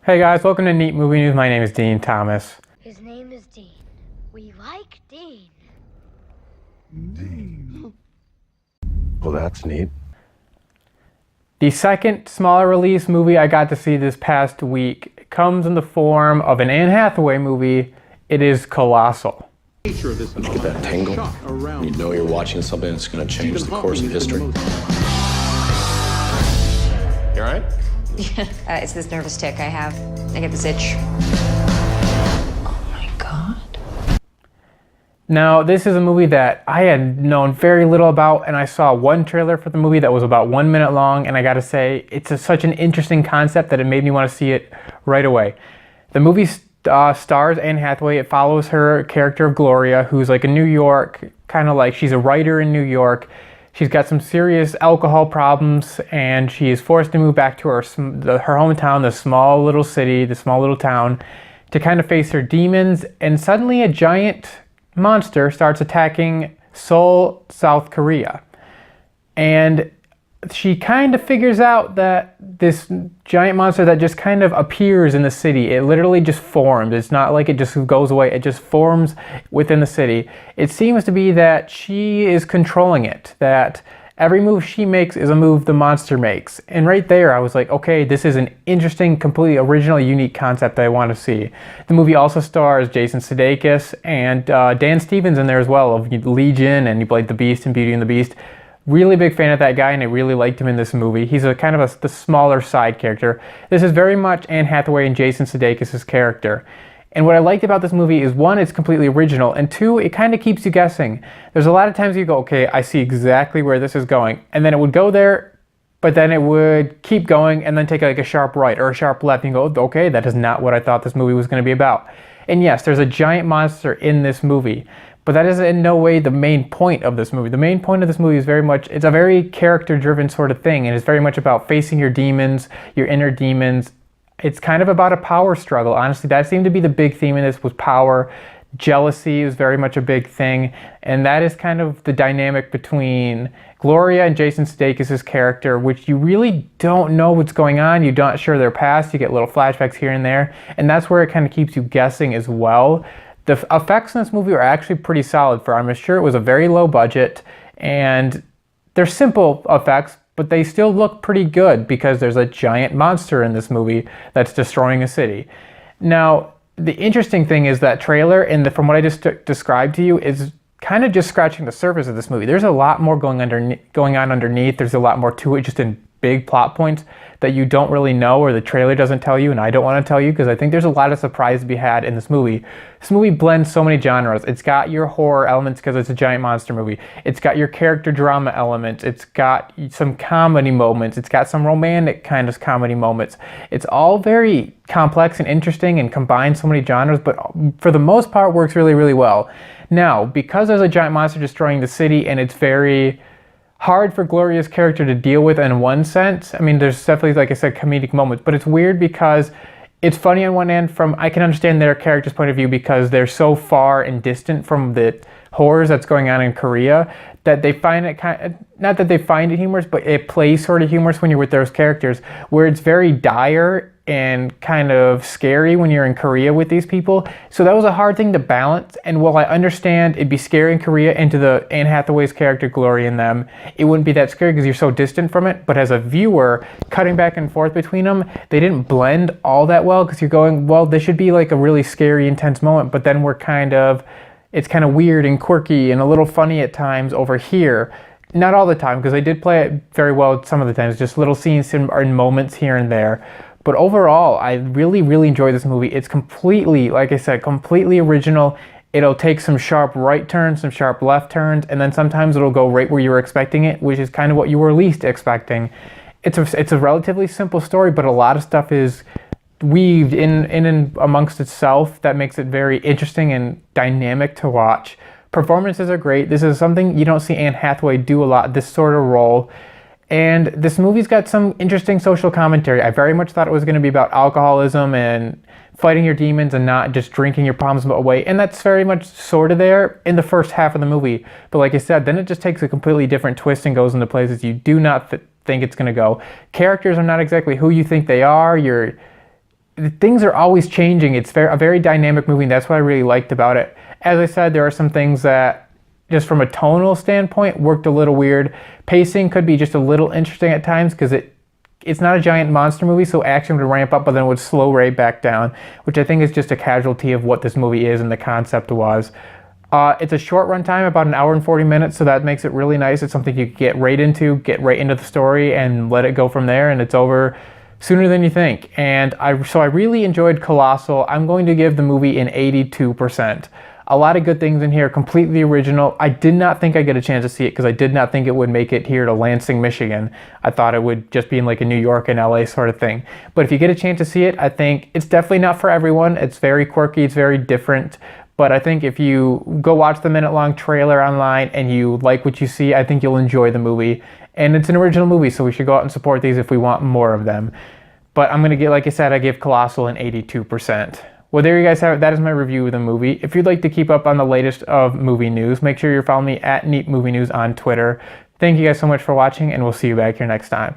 Hey guys, welcome to Neat Movie News. My name is Dean Thomas. His name is Dean. We like Dean. Dean. Well, that's neat. The second smaller release movie I got to see this past week comes in the form of an Anne Hathaway movie. It is Colossal. Get that tingle. You know you're watching something that's going to change the course of history. You all right? It's this nervous tick I have. I get this itch. Oh my god. Now, this is a movie that I had known very little about, and I saw one trailer for the movie that was about 1 minute long, and I gotta say, it's such an interesting concept that it made me want to see it right away. The movie stars Anne Hathaway. It follows her character of Gloria, who's like a New York, kind of like she's a writer in New York. She's got some serious alcohol problems, and she is forced to move back to her hometown, the small little city, the small little town, to kind of face her demons. And suddenly a giant monster starts attacking Seoul, South Korea. And she kind of figures out that this giant monster that just kind of appears in the city, it literally just forms. It's not like it just goes away. It just forms within the city. It seems to be that she is controlling it, that every move she makes is a move the monster makes. And right there, I was like, okay, this is an interesting, completely original, unique concept that I want to see. The movie also stars Jason Sudeikis and Dan Stevens in there as well, of Legion, and he played the Beast in Beauty and the Beast. Really big fan of that guy, and I really liked him in this movie. He's a kind of the smaller side character. This is very much Anne Hathaway and Jason Sudeikis' character. And what I liked about this movie is, one, it's completely original, and two, it kind of keeps you guessing. There's a lot of times you go, okay, I see exactly where this is going, and then it would go there, but then it would keep going and then take like a sharp right or a sharp left, and you go, okay, that is not what I thought this movie was going to be about. And yes, there's a giant monster in this movie, but that is in no way the main point of this movie. The main point of this movie is very much, it's a very character-driven sort of thing, and it's very much about facing your demons, your inner demons. It's kind of about a power struggle. Honestly, that seemed to be the big theme in this, was power. Jealousy is very much a big thing, and that is kind of the dynamic between Gloria and Jason Sudeikis' character, which you really don't know what's going on. You're not sure their past. You get little flashbacks here and there, and that's where it kind of keeps you guessing as well. The effects in this movie are actually pretty solid for, I'm sure it was a very low budget, and they're simple effects, but they still look pretty good because there's a giant monster in this movie that's destroying a city. Now, the interesting thing is that trailer, and from what I just described to you, is kind of just scratching the surface of this movie. There's a lot more going on underneath. There's a lot more to it, just in big plot points that you don't really know, or the trailer doesn't tell you, and I don't want to tell you, because I think there's a lot of surprise to be had in this movie. This movie blends so many genres. It's got your horror elements because it's a giant monster movie. It's got your character drama elements. It's got some comedy moments. It's got some romantic kind of comedy moments. It's all very complex and interesting and combines so many genres, but for the most part works really, really well. Now, because there's a giant monster destroying the city, and it's very hard for Gloria's character to deal with in one sense. I mean, there's definitely, like I said, comedic moments, but it's weird because it's funny on one end. I can understand their character's point of view because they're so far and distant from the horrors that's going on in Korea that they find it not that they find it humorous, but it plays sort of humorous when you're with those characters, where it's very dire and kind of scary when you're in Korea with these people. So that was a hard thing to balance. And while I understand it'd be scary in Korea, and to the Anne Hathaway's character, Gloria, and them, it wouldn't be that scary because you're so distant from it. But as a viewer, cutting back and forth between them, they didn't blend all that well, because you're going, well, this should be like a really scary, intense moment, but then it's kind of weird and quirky and a little funny at times over here. Not all the time, because they did play it very well some of the times, just little scenes and moments here and there. But overall, I really, really enjoyed this movie. It's completely, like I said, completely original. It'll take some sharp right turns, some sharp left turns, and then sometimes it'll go right where you were expecting it, which is kind of what you were least expecting. It's a relatively simple story, but a lot of stuff is weaved in amongst itself that makes it very interesting and dynamic to watch. Performances are great. This is something you don't see Anne Hathaway do a lot, this sort of role. And this movie's got some interesting social commentary. I very much thought it was going to be about alcoholism and fighting your demons and not just drinking your problems away. And that's very much sort of there in the first half of the movie. But like I said, then it just takes a completely different twist and goes into places you do not think it's going to go. Characters are not exactly who you think they are. things are always changing. It's a very dynamic movie, and that's what I really liked about it. As I said, there are some things that, just from a tonal standpoint, worked a little weird. Pacing could be just a little interesting at times because it's not a giant monster movie, so action would ramp up, but then it would slow right back down, which I think is just a casualty of what this movie is and the concept was. It's a short runtime, about an hour and 40 minutes, so that makes it really nice. It's something you get right into the story, and let it go from there, and it's over sooner than you think. And I really enjoyed Colossal. I'm going to give the movie an 82%. A lot of good things in here, completely original. I did not think I'd get a chance to see it because I did not think it would make it here to Lansing, Michigan. I thought it would just be in like a New York and LA sort of thing. But if you get a chance to see it, I think it's definitely not for everyone. It's very quirky, it's very different. But I think if you go watch the minute-long trailer online and you like what you see, I think you'll enjoy the movie. And it's an original movie, so we should go out and support these if we want more of them. But I'm going to like I said, I give Colossal an 82%. Well, there you guys have it. That is my review of the movie. If you'd like to keep up on the latest of movie news, make sure you're following me at Neat Movie News on Twitter. Thank you guys so much for watching, and we'll see you back here next time.